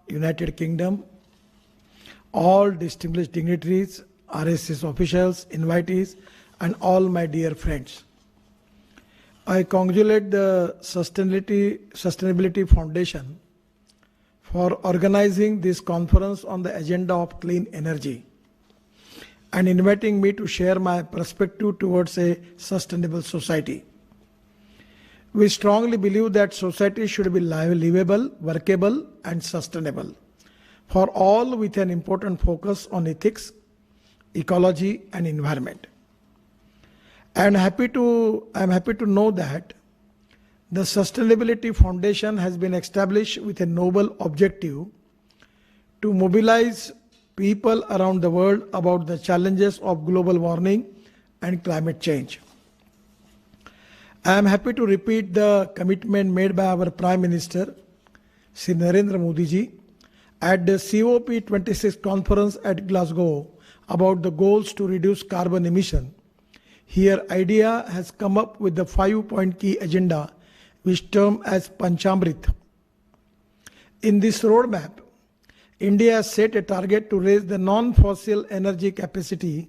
United Kingdom, all distinguished dignitaries, RSS officials, invitees, and all my dear friends. I congratulate the Sustainability Foundation for organizing this conference on the agenda of clean energy and inviting me to share my perspective towards a sustainable society. We strongly believe that society should be livable, workable, and sustainable for all, with an important focus on ethics, ecology, and environment. I'm happy to know that the Sustainability Foundation has been established with a noble objective to mobilize people around the world about the challenges of global warming and climate change. I am happy to repeat the commitment made by our Prime Minister, Sri Narendra Modi ji, at the COP26 conference at Glasgow about the goals to reduce carbon emission. Here, IDEA has come up with the 5-point key agenda, which termed as Panchamrit. In this roadmap, India has set a target to raise the non-fossil energy capacity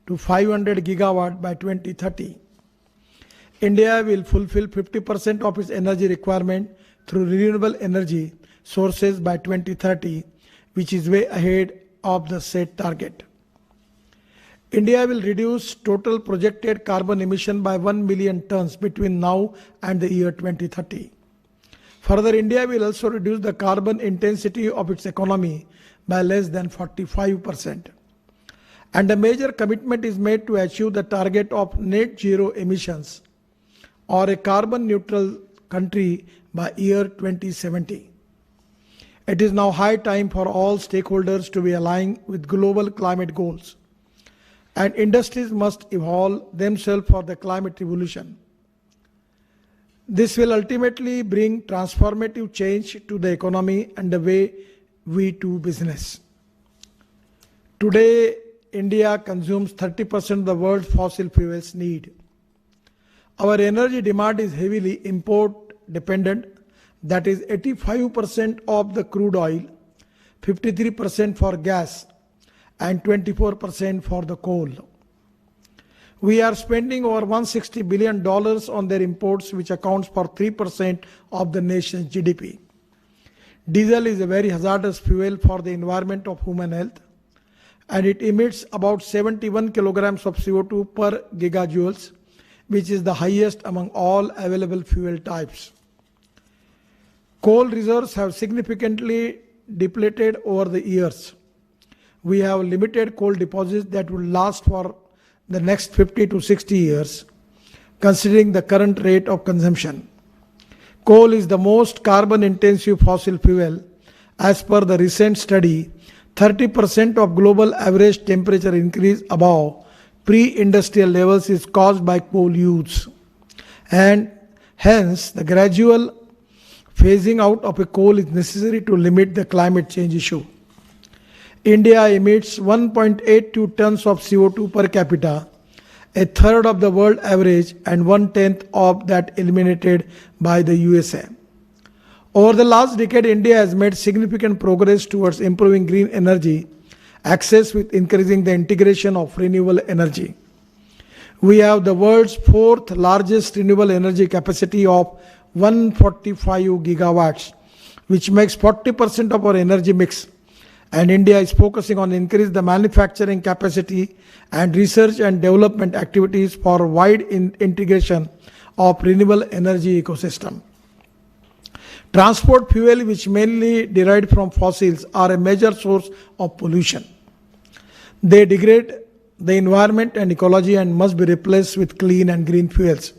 to 500 gigawatt by 2030. India will fulfill 50% of its energy requirement through renewable energy sources by 2030, which is way ahead of the set target. India will reduce total projected carbon emission by 1 million tons between now and the year 2030. Further, India will also reduce the carbon intensity of its economy by less than 45%. And a major commitment is made to achieve the target of net zero emissions or a carbon neutral country by year 2070. It is now high time for all stakeholders to be aligned with global climate goals, and industries must evolve themselves for the climate revolution. This will ultimately bring transformative change to the economy and the way we do business. Today, India consumes 30% of the world's fossil fuels need. Our energy demand is heavily import dependent, that is 85% of the crude oil, 53% for gas, and 24% for the coal. We are spending over $160 billion on their imports, which accounts for 3% of the nation's GDP. Diesel is a very hazardous fuel for the environment of human health, and it emits about 71 kilograms of CO2 per gigajoules, which is the highest among all available fuel types. Coal reserves have significantly depleted over the years. We have limited coal deposits that will last for the next 50 to 60 years, considering the current rate of consumption. Coal is the most carbon-intensive fossil fuel. As per the recent study, 30% of global average temperature increase above pre-industrial levels is caused by coal use, and hence the gradual phasing out of a coal is necessary to limit the climate change issue. India emits 1.82 tons of CO2 per capita, a third of the world average and 1/10 of that eliminated by the USA. Over the last decade, India has made significant progress towards improving green energy access with increasing the integration of renewable energy. We have the world's fourth largest renewable energy capacity of 145 gigawatts, which makes 40% of our energy mix. And India is focusing on increase the manufacturing capacity and research and development activities for wide integration of renewable energy ecosystem. Transport fuel, which mainly derived from fossils, are a major source of pollution. They degrade the environment and ecology and must be replaced with clean and green fuels.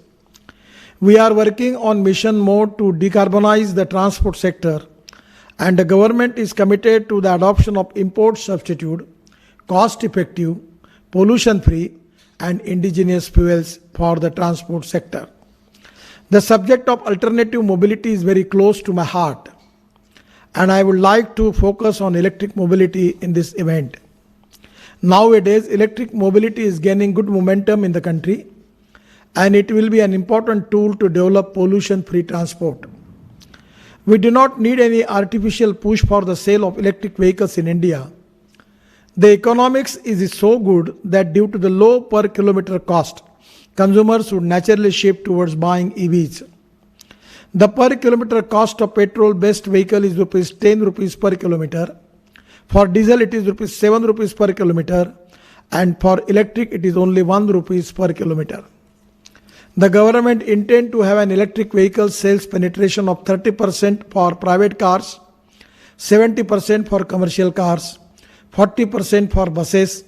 We are working on mission mode to decarbonize the transport sector, and the government is committed to the adoption of import substitute, cost-effective, pollution-free, and indigenous fuels for the transport sector. The subject of alternative mobility is very close to my heart, and I would like to focus on electric mobility in this event. Nowadays, electric mobility is gaining good momentum in the country, and it will be an important tool to develop pollution-free transport. We do not need any artificial push for the sale of electric vehicles in India. The economics is so good that due to the low per kilometer cost, consumers would naturally shift towards buying EVs. The per kilometer cost of petrol-based vehicle is rupees 10 rupees per kilometer. For diesel, it is rupees 7 rupees per kilometer, and for electric, it is only 1 rupees per kilometer. The government intend to have an electric vehicle sales penetration of 30% for private cars, 70% for commercial cars, 40% for buses,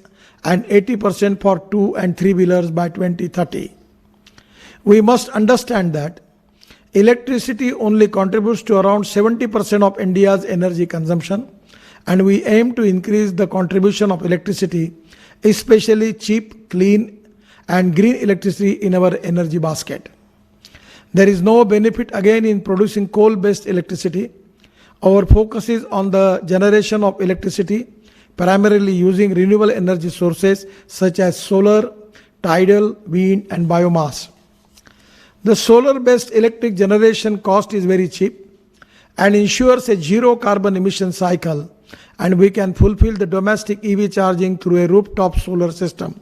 and 80% for 2 and 3 wheelers by 2030. We must understand that electricity only contributes to around 70% of India's energy consumption, and we aim to increase the contribution of electricity, especially cheap, clean, and green electricity in our energy basket. There is no benefit again in producing coal-based electricity. Our focus is on the generation of electricity, primarily using renewable energy sources such as solar, tidal, wind, and biomass. The solar-based electric generation cost is very cheap and ensures a zero carbon emission cycle, and we can fulfill the domestic EV charging through a rooftop solar system.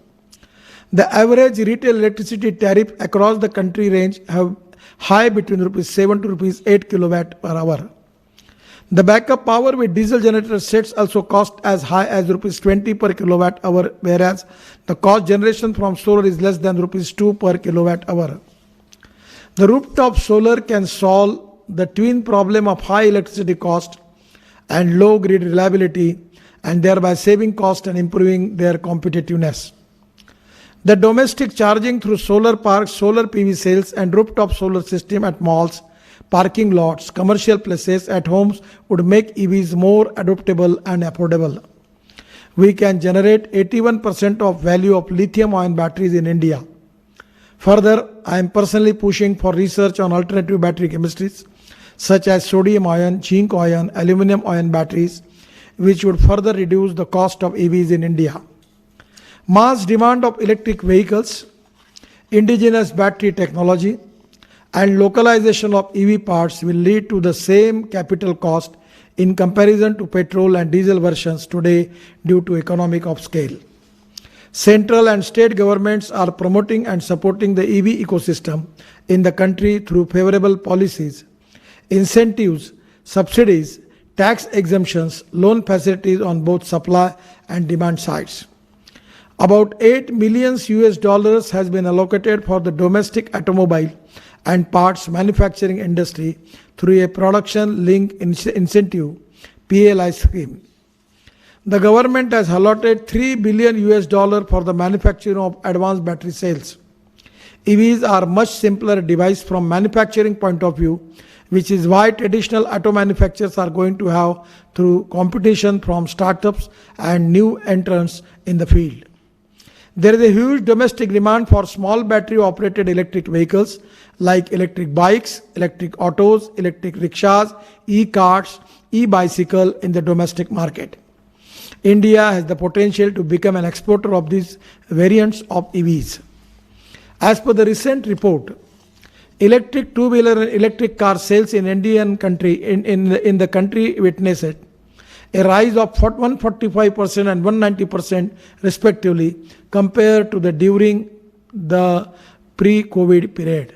The average retail electricity tariff across the country range have high between rupees 7 to rupees 8 kilowatt per hour. The backup power with diesel generator sets also cost as high as rupees 20 per kilowatt hour, whereas the cost generation from solar is less than rupees 2 per kilowatt hour. The rooftop solar can solve the twin problem of high electricity cost and low grid reliability, and thereby saving cost and improving their competitiveness. The domestic charging through solar parks, solar PV cells, and rooftop solar system at malls, parking lots, commercial places, at homes would make EVs more adoptable and affordable. We can generate 81% of value of lithium-ion batteries in India. Further, I am personally pushing for research on alternative battery chemistries such as sodium-ion, zinc-ion, aluminum-ion batteries, which would further reduce the cost of EVs in India. Mass demand of electric vehicles, indigenous battery technology, and localization of EV parts will lead to the same capital cost in comparison to petrol and diesel versions today due to economic of scale. Central and state governments are promoting and supporting the EV ecosystem in the country through favorable policies, incentives, subsidies, tax exemptions, loan facilities on both supply and demand sides. About $8 million has been allocated for the domestic automobile and parts manufacturing industry through a production link incentive PLI scheme. The government has allotted $3 billion for the manufacturing of advanced battery cells. EVs are much simpler device from manufacturing point of view, which is why traditional auto manufacturers are going to have through competition from startups and new entrants in the field. There is a huge domestic demand for small battery operated electric vehicles like electric bikes, electric autos, electric rickshaws, e-carts, e-bicycle in the domestic market. India has the potential to become an exporter of these variants of EVs. As per the recent report, electric two-wheeler and electric car sales in Indian country in the country witnessed a rise of 145% and 190% respectively compared to the during the pre-COVID period.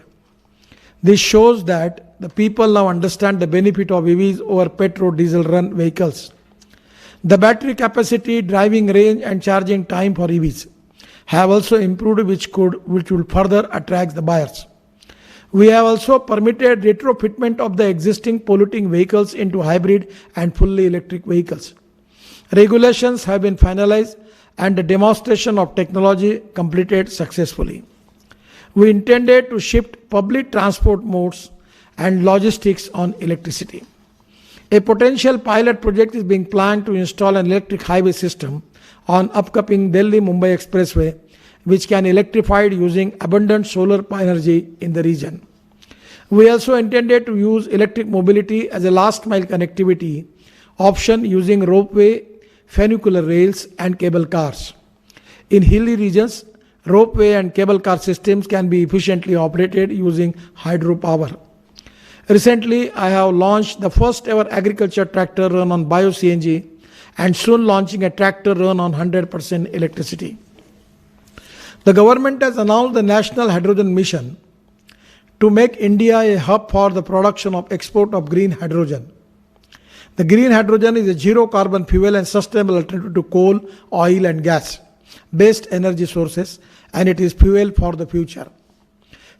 This shows that the people now understand the benefit of EVs over petrol diesel run vehicles. The battery capacity, driving range, and charging time for EVs have also improved, which will further attract the buyers. We have also permitted retrofitment of the existing polluting vehicles into hybrid and fully electric vehicles. Regulations have been finalized and the demonstration of technology completed successfully. We intended to shift public transport modes and logistics on electricity. A potential pilot project is being planned to install an electric highway system on upcoming Delhi-Mumbai Expressway, which can electrify using abundant solar energy in the region. We also intended to use electric mobility as a last mile connectivity option using ropeway, funicular rails, and cable cars. In hilly regions, ropeway and cable car systems can be efficiently operated using hydropower. Recently, I have launched the first ever agriculture tractor run on bio-CNG and soon launching a tractor run on 100% electricity. The government has announced the National Hydrogen Mission to make India a hub for the production of export of green hydrogen. The green hydrogen is a zero carbon fuel and sustainable alternative to coal, oil and gas based energy sources, and it is fuel for the future.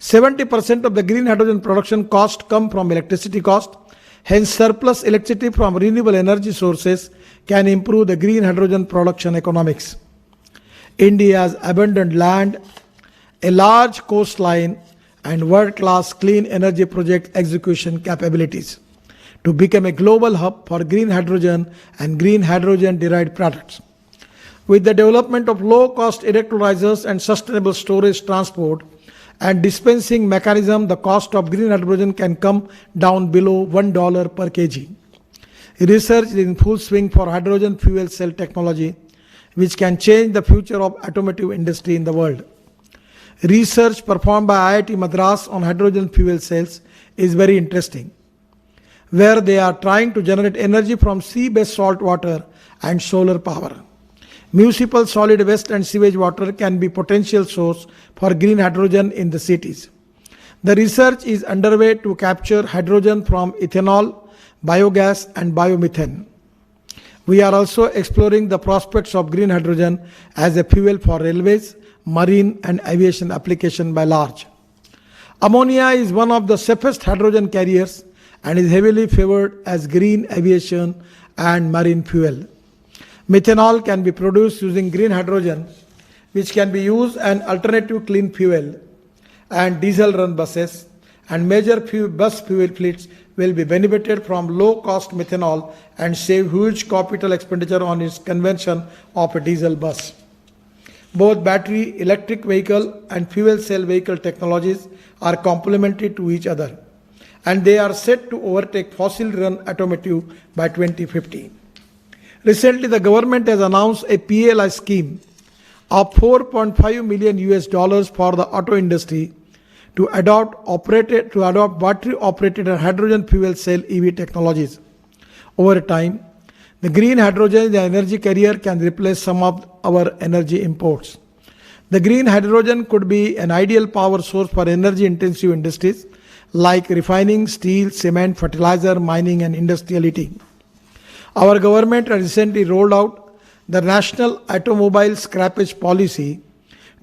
70% of the green hydrogen production cost come from electricity cost. Hence, surplus electricity from renewable energy sources can improve the green hydrogen production economics. India has abundant land, a large coastline, and world-class clean energy project execution capabilities to become a global hub for green hydrogen and green hydrogen-derived products. With the development of low-cost electrolyzers and sustainable storage, transport, and dispensing mechanism, the cost of green hydrogen can come down below $1 per kg. Research is in full swing for hydrogen fuel cell technology, which can change the future of automotive industry in the world. Research performed by IIT Madras on hydrogen fuel cells is very interesting, where they are trying to generate energy from sea-based salt water and solar power. Municipal solid waste and sewage water can be potential source for green hydrogen in the cities. The research is underway to capture hydrogen from ethanol, biogas and biomethane. We are also exploring the prospects of green hydrogen as a fuel for railways, marine and aviation application by large. Ammonia is one of the safest hydrogen carriers and is heavily favored as green aviation and marine fuel. Methanol can be produced using green hydrogen, which can be used as an alternative clean fuel, and diesel run buses and major bus fuel fleets will be benefited from low-cost methanol and save huge capital expenditure on its conversion of a diesel bus. Both battery electric vehicle and fuel cell vehicle technologies are complementary to each other, and they are set to overtake fossil-run automotive by 2050. Recently, the government has announced a PLI scheme of $4.5 million for the auto industry to adopt battery-operated and hydrogen fuel cell EV technologies. Over time, the green hydrogen the energy carrier can replace some of our energy imports. The green hydrogen could be an ideal power source for energy-intensive industries like refining, steel, cement, fertilizer, mining, and industrial heating. Our government has recently rolled out the National Automobile Scrappage Policy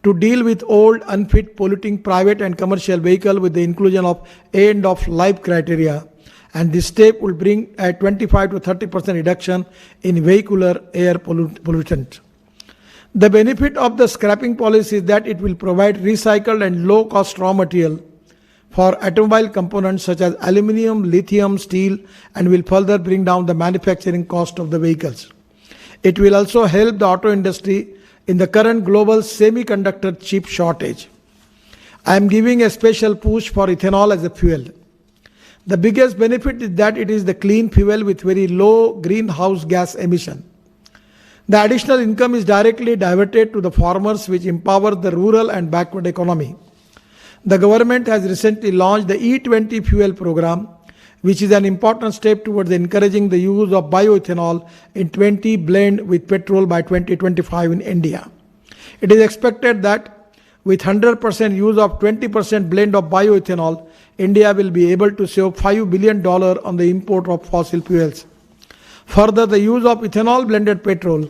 to deal with old, unfit, polluting private and commercial vehicles with the inclusion of end-of-life criteria, and this step will bring a 25 to 30% reduction in vehicular air pollutant. The benefit of the scrapping policy is that it will provide recycled and low-cost raw material for automobile components such as aluminum, lithium, steel, and will further bring down the manufacturing cost of the vehicles. It will also help the auto industry in the current global semiconductor chip shortage. I am giving a special push for ethanol as a fuel. The biggest benefit is that it is the clean fuel with very low greenhouse gas emission. The additional income is directly diverted to the farmers, which empowers the rural and backward economy. The government has recently launched the E20 fuel program, which is an important step towards encouraging the use of bioethanol in 20 blend with petrol by 2025 in India. It is expected that with 100% use of 20% blend of bioethanol, India will be able to save $5 billion on the import of fossil fuels. Further, the use of ethanol blended petrol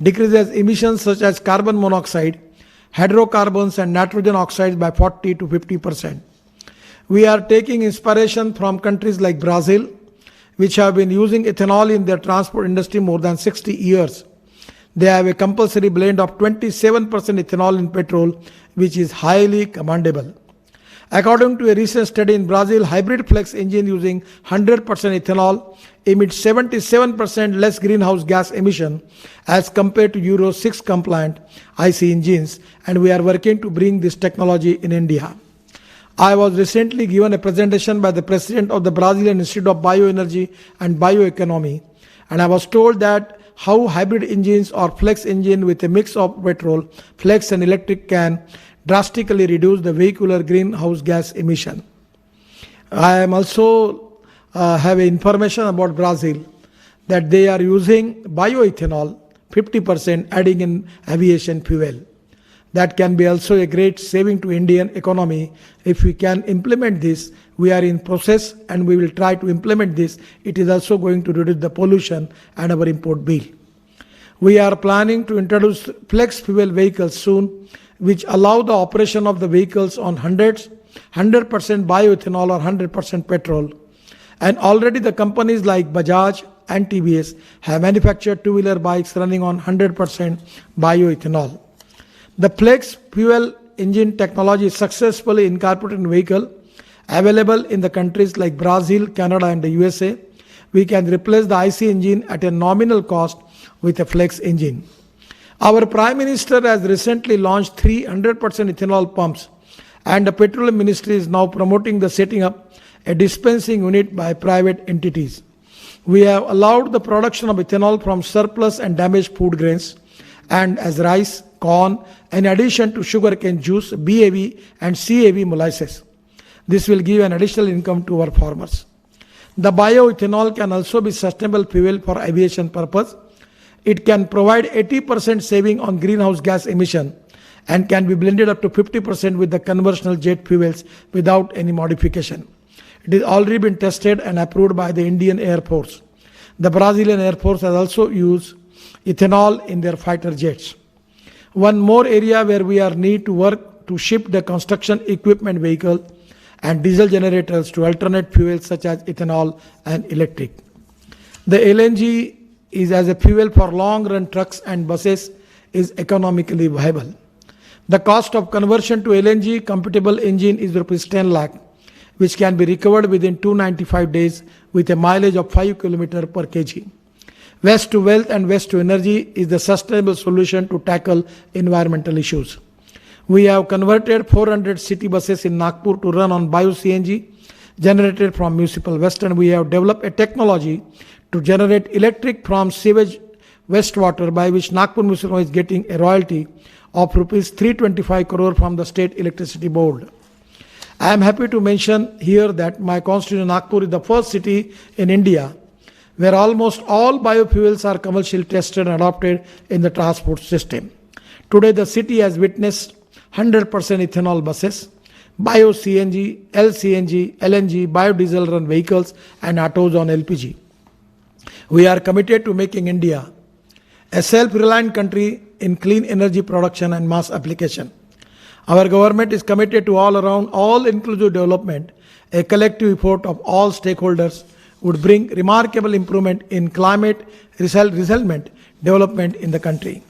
decreases emissions such as carbon monoxide, hydrocarbons and nitrogen oxides by 40 to 50%. We are taking inspiration from countries like Brazil, which have been using ethanol in their transport industry more than 60 years. They have a compulsory blend of 27% ethanol in petrol, which is highly commendable. According to a recent study in Brazil, hybrid flex engine using 100% ethanol emits 77% less greenhouse gas emission as compared to Euro 6 compliant IC engines, and we are working to bring this technology in India. I was recently given a presentation by the president of the Brazilian Institute of Bioenergy and Bioeconomy, and I was told that how hybrid engines or flex engine with a mix of petrol, flex and electric can drastically reduce the vehicular greenhouse gas emission. I am also have information about Brazil that they are using bioethanol 50% adding in aviation fuel. That can be also a great saving to Indian economy if we can implement this. We are in process and we will try to implement this. It is also going to reduce the pollution and our import bill. We are planning to introduce flex fuel vehicles soon, which allow the operation of the vehicles on 100% bioethanol or 100% petrol. And already the companies like Bajaj and TVS have manufactured two-wheeler bikes running on 100% bioethanol. The flex fuel engine technology is successfully incorporated in vehicle available in the countries like Brazil, Canada, and the USA. We can replace the IC engine at a nominal cost with a flex engine. Our Prime Minister has recently launched 300% ethanol pumps, and the Petroleum Ministry is now promoting the setting up a dispensing unit by private entities. We have allowed the production of ethanol from surplus and damaged food grains and as rice, corn, in addition to sugarcane juice, BAV and CAV molasses. This will give an additional income to our farmers. The bioethanol can also be sustainable fuel for aviation purpose. It can provide 80% saving on greenhouse gas emission and can be blended up to 50% with the conventional jet fuels without any modification. It has already been tested and approved by the Indian Air Force. The Brazilian Air Force has also used ethanol in their fighter jets. One more area where we are need to work to shift the construction equipment vehicle and diesel generators to alternate fuels such as ethanol and electric. The LNG is as a fuel for long run trucks and buses is economically viable. The cost of conversion to LNG compatible engine is rupees 10 lakh, which can be recovered within 295 days with a mileage of 5 km per kg. Waste to wealth and waste to energy is the sustainable solution to tackle environmental issues. We have converted 400 city buses in Nagpur to run on bio-CNG generated from municipal waste, and we have developed a technology to generate electric from sewage wastewater by which Nagpur municipal is getting a royalty of rupees 325 crore from the State Electricity Board. I am happy to mention here that my constituency Nagpur is the first city in India where almost all biofuels are commercially tested and adopted in the transport system. Today, the city has witnessed 100% ethanol buses, bio-CNG, LCNG, LNG, biodiesel run vehicles, and autos on LPG. We are committed to making India a self-reliant country in clean energy production and mass application. Our government is committed to all-inclusive development. A collective effort of all stakeholders would bring remarkable improvement in climate resilient development in the country.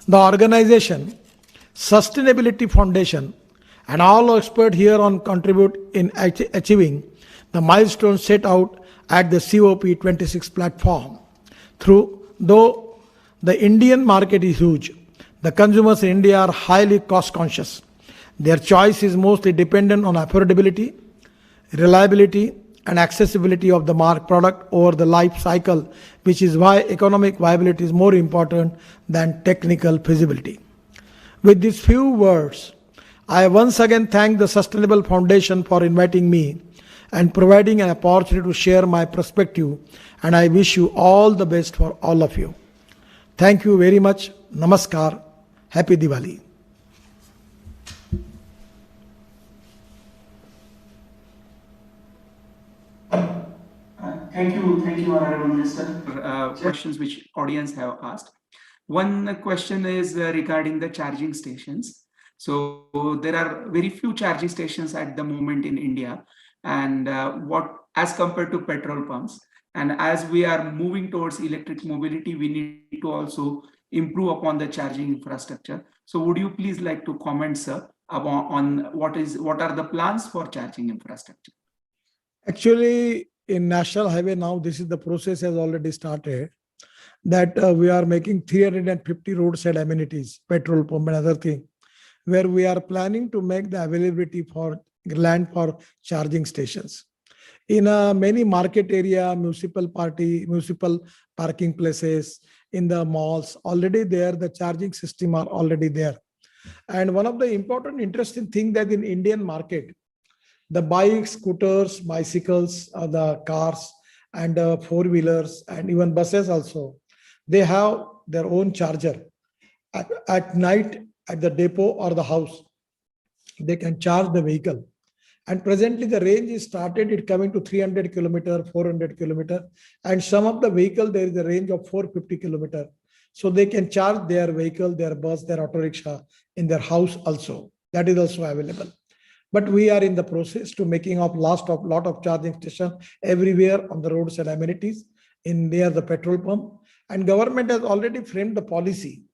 The organization, Sustainability Foundation, and all experts here on contribute in achieving the milestones set out at the COP26 platform. Though the Indian market is huge, the consumers in India are highly cost conscious. Their choice is mostly dependent on affordability, reliability, and accessibility of the product over the life cycle, which is why economic viability is more important than technical feasibility. With these few words, I once again thank the Sustainable Foundation for inviting me and providing an opportunity to share my perspective, and I wish you all the best for all of you. Thank you very much. Namaskar. Happy Diwali. Thank you, Honorable Minister. Questions which audience have asked. One question is regarding the charging stations. So there are very few charging stations at the moment in India, and what as compared to petrol pumps, and as we are moving towards electric mobility, we need to also improve upon the charging infrastructure. So would you please like to comment, sir, on what are the plans for charging infrastructure? Actually, in National Highway now, this is the process has already started, that we are making 350 roadside amenities, petrol pump and other thing, where we are planning to make the availability for land for charging stations. In many market area, municipal parking places, in the malls, already there, the charging system are already there. And one of the important interesting thing that in Indian market, The bikes, scooters, bicycles, the cars, and four-wheelers, and even buses also, they have their own charger. At night, at the depot or the house, they can charge the vehicle. And presently, the range is started, it coming to 300 kilometer, 400 kilometer, and some of the vehicle, there is a range of 450 kilometer. So they can charge their vehicle, their bus, their auto rickshaw in their house also. That is also available. But we are in the process to making of lot of charging station everywhere on the roads and amenities in near the petrol pump. And government has already framed the policy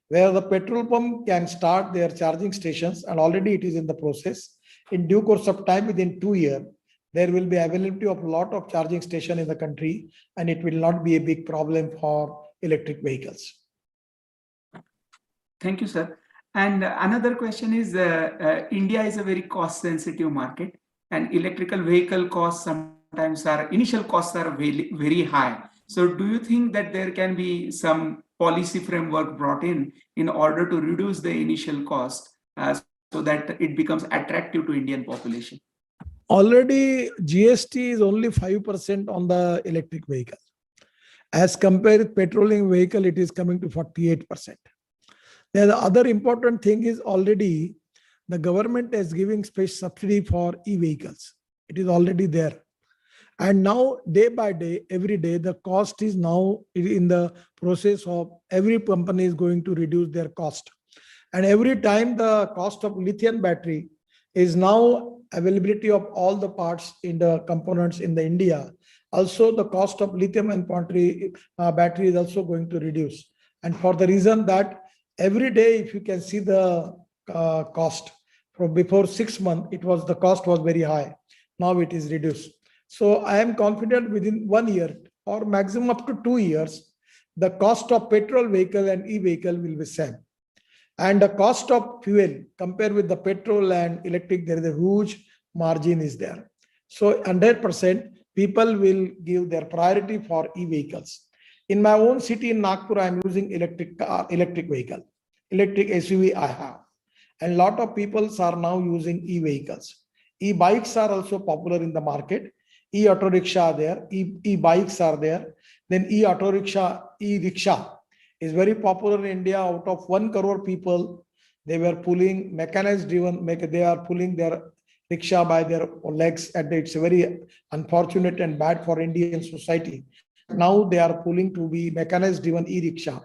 where the petrol pump can start their charging stations, and already it is in the process. In due course of time, within 2 years, there will be availability of a lot of charging station in the country, and it will not be a big problem for electric vehicles. Thank you, sir. And another question is, India is a very cost-sensitive market, and electrical vehicle costs sometimes initial costs are very, very high. So do you think that there can be some policy framework brought in order to reduce the initial cost so that it becomes attractive to Indian population? Already GST is only 5% on the electric vehicle. As compared with petroleum vehicle, it is coming to 48%. The other important thing is already the government is giving special subsidy for e-vehicles. It is already there. And now day by day, every day, the cost is now in the process of every company is going to reduce their cost. And every time the cost of lithium battery is now availability of all the parts in the components in the India. Also, the cost of lithium and battery is also going to reduce. And for the reason that every day, if you can see the cost from before 6 months, the cost was very high. Now it is reduced. So I am confident within 1 year or maximum up to 2 years, the cost of petrol vehicle and e-vehicle will be same. And the cost of fuel compared with the petrol and electric, there is a huge margin is there. So 100% people will give their priority for e-vehicles. In my own city in Nagpur, I am using electric vehicle, electric SUV I have. And a lot of people are now using e-vehicles. E-bikes are also popular in the market. E-auto rickshaw are there, e-bikes are there. Then e-auto rickshaw, e-rickshaw is very popular in India. Out of 1 crore people, they were pulling mechanized driven, they are pulling their rickshaw by their legs. And it's very unfortunate and bad for Indian society. Now they are pulling to be mechanized driven e-rickshaw.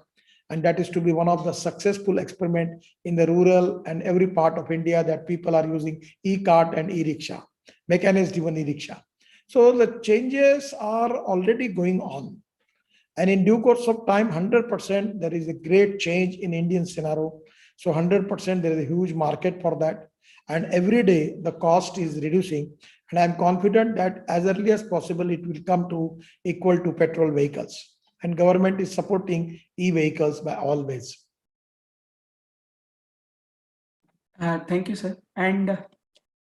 And that is to be one of the successful experiment in the rural and every part of India that people are using e-cart and e-rickshaw, mechanized driven e-rickshaw. So the changes are already going on. And in due course of time, 100%, there is a great change in Indian scenario. So 100%, there is a huge market for that. And every day the cost is reducing. And I'm confident that as early as possible, it will come to equal to petrol vehicles. And government is supporting e-vehicles by all ways. Thank you, sir. And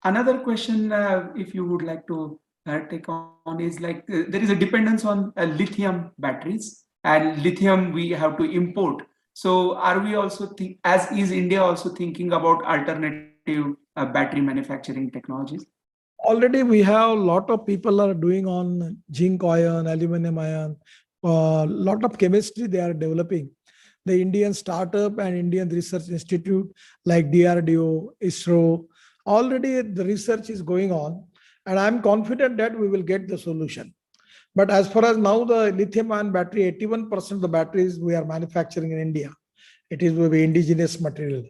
another question, if you would like to take on, is like there is a dependence on lithium batteries, and lithium we have to import. So are we also is India also thinking about alternative battery manufacturing technologies? Already we have a lot of people are doing on zinc ion, aluminum ion, lot of chemistry they are developing. The Indian startup and Indian Research Institute like DRDO, ISRO, already the research is going on, and I'm confident that we will get the solution. But as far as now the lithium ion battery, 81% of the batteries we are manufacturing in India. It is with indigenous material.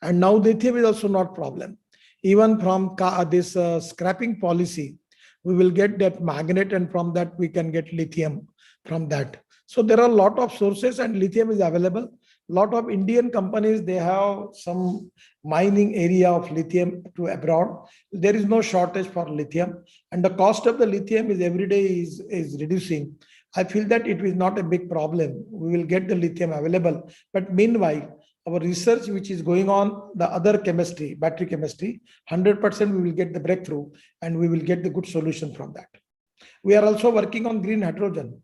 And now lithium is also not problem. Even from this scrapping policy, we will get that magnet, and from that we can get lithium from that. So there are a lot of sources and lithium is available. A lot of Indian companies, they have some mining area of lithium to abroad. There is no shortage for lithium, and the cost of the lithium is every day is reducing. I feel that it is not a big problem. We will get the lithium available. But meanwhile, our research which is going on, the other chemistry, battery chemistry, 100% we will get the breakthrough and we will get the good solution from that. We are also working on green hydrogen.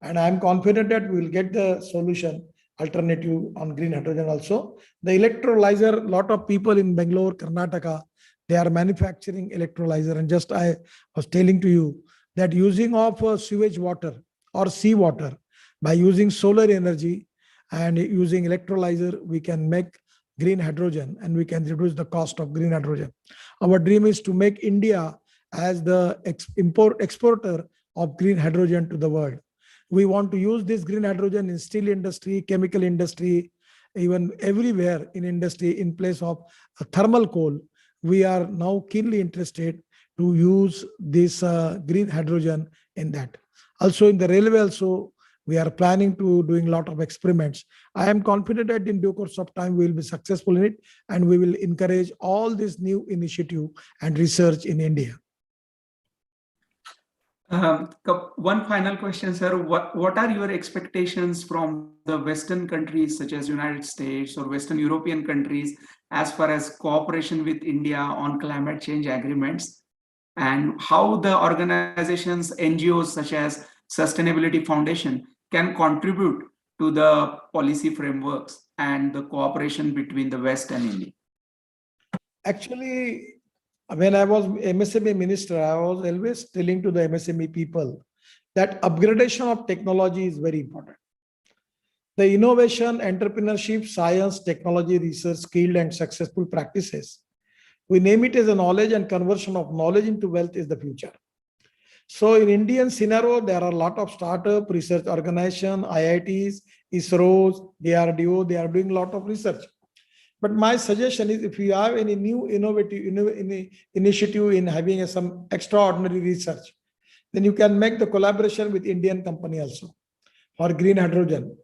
And I am confident that we will get the solution alternative on green hydrogen also. The electrolyzer, lot of people in Bangalore, Karnataka, They are manufacturing electrolyzer. And just I was telling to you that using of sewage water or sea water, by using solar energy and using electrolyzer, we can make green hydrogen and we can reduce the cost of green hydrogen. Our dream is to make India as the exporter of green hydrogen to the world. We want to use this green hydrogen in steel industry, chemical industry, even everywhere in industry in place of thermal coal. We are now keenly interested to use this green hydrogen in that. Also in the railway also, we are planning to doing a lot of experiments. I am confident that in due course of time, we will be successful in it, and we will encourage all this new initiative and research in India. One final question, sir. What are your expectations from the Western countries such as United States or Western European countries as far as cooperation with India on climate change agreements, and how the organizations, NGOs such as Sustainability Foundation can contribute to the policy frameworks and the cooperation between the West and India? Actually, when I was MSME minister, I was always telling to the MSME people that upgradation of technology is very important. The innovation, entrepreneurship, science, technology, research, skilled and successful practices, we name it as a knowledge, and conversion of knowledge into wealth is the future. So in Indian scenario, there are a lot of startup research organization, IITs, ISROs, DRDO, they are doing a lot of research. But my suggestion is, if you have any new innovative initiative in having some extraordinary research, then you can make the collaboration with Indian company also for green hydrogen,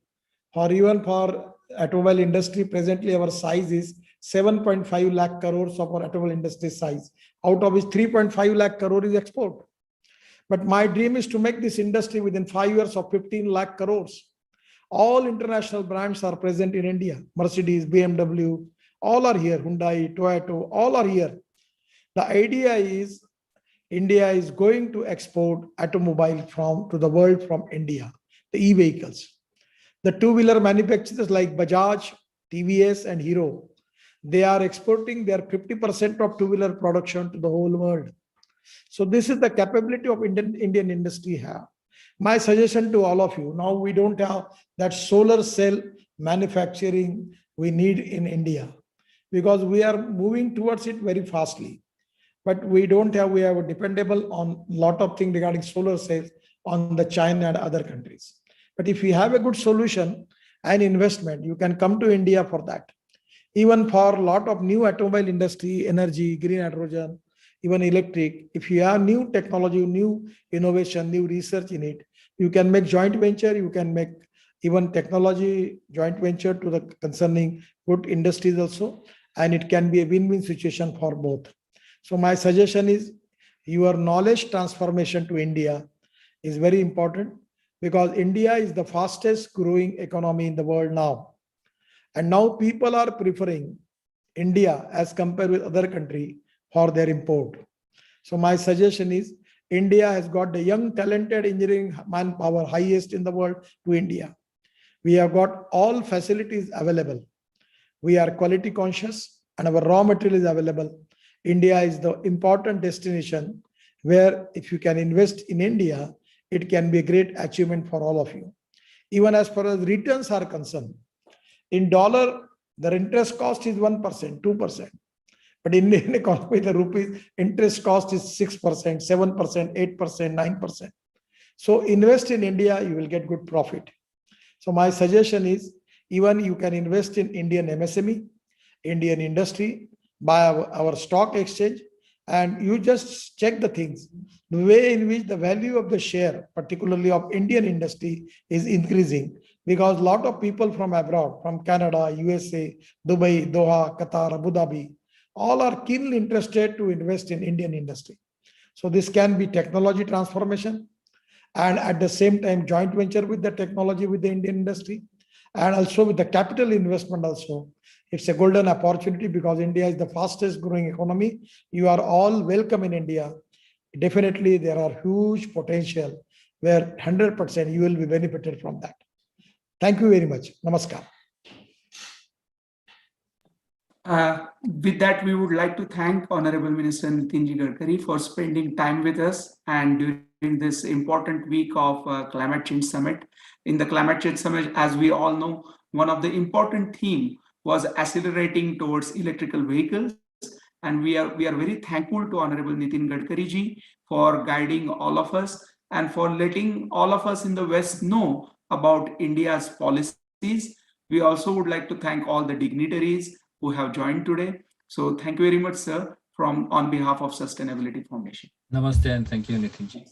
or even for automobile industry. Presently, our size is 7.5 lakh crores of our automobile industry size, out of which 3.5 lakh crore is export. But my dream is to make this industry within 5 years of 15 lakh crores. All international brands are present in India. Mercedes, BMW, all are here. Hyundai, Toyota, all are here. The idea is India is going to export automobile to the world from India, the e-vehicles. The two-wheeler manufacturers like Bajaj, TVS and Hero, they are exporting their 50% of two-wheeler production to the whole world. So this is the capability of Indian industry have. My suggestion to all of you, now we don't have that solar cell manufacturing we need in India, because we are moving towards it very fastly. But we have a dependable on a lot of things regarding solar cells on the China and other countries. But if you have a good solution and investment, you can come to India for that. Even for a lot of new automobile industry, energy, green hydrogen, even electric, if you have new technology, new innovation, new research in it, you can make joint venture, you can make even technology joint venture to the concerning good industries also, and it can be a win-win situation for both. So my suggestion is your knowledge transformation to India is very important, because India is the fastest growing economy in the world now. And now people are preferring India as compared with other country for their import. So my suggestion is India has got the young, talented engineering manpower, highest in the world, to India. We have got all facilities available. We are quality conscious and our raw material is available. India is the important destination where if you can invest in India, it can be a great achievement for all of you. Even as far as returns are concerned, in dollar, the interest cost is 1%, 2%. But in Indian economy, the rupees interest cost is 6%, 7%, 8%, 9%. So invest in India, you will get good profit. So my suggestion is, even you can invest in Indian MSME, Indian industry, by our stock exchange, and you just check the things. The way in which the value of the share, particularly of Indian industry, is increasing, because a lot of people from abroad, from Canada, USA, Dubai, Doha, Qatar, Abu Dhabi, all are keenly interested to invest in Indian industry. So this can be technology transformation, and at the same time joint venture with the technology with the Indian industry, and also with the capital investment also. It's a golden opportunity, because India is the fastest growing economy. You are all welcome in India. Definitely there are huge potential where 100% you will be benefited from that. Thank you very much. Namaskar. With that, we would like to thank Honorable Minister Nitinji Gadkari for spending time with us and during this important week of Climate Change Summit. In the Climate Change Summit, as we all know, one of the important theme was accelerating towards electrical vehicles. And we are very thankful to Honorable Nitin Gadkari ji for guiding all of us and for letting all of us in the West know about India's policies. We also would like to thank all the dignitaries who have joined today. So thank you very much, sir, on behalf of Sustainability Foundation. Namaste and thank you, Nitinji.